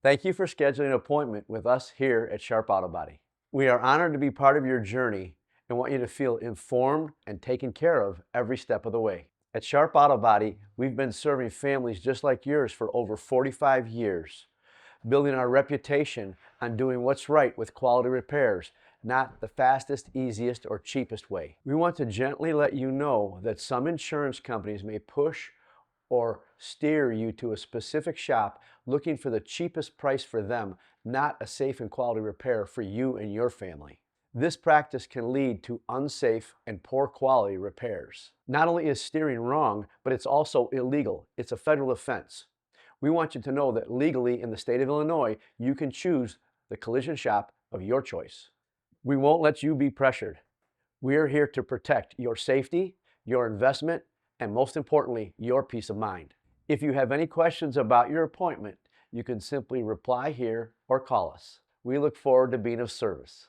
Thank you for scheduling an appointment with us here at Sharp Auto Body. We are honored to be part of your journey and want you to feel informed and taken care of every step of the way. At Sharp Auto Body, we've been serving families just like yours for over 45 years, building our reputation on doing what's right with quality repairs, not the fastest, easiest, or cheapest way. We want to gently let you know that some insurance companies may push or steer you to a specific shop looking for the cheapest price for them, not a safe and quality repair for you and your family. This practice can lead to unsafe and poor quality repairs. Not only is steering wrong, but it's also illegal. It's a federal offense. We want you to know that legally in the state of Illinois, you can choose the collision shop of your choice. We won't let you be pressured. We are here to protect your safety, your investment, and most importantly, your peace of mind. If you have any questions about your appointment, you can simply reply here or call us. We look forward to being of service.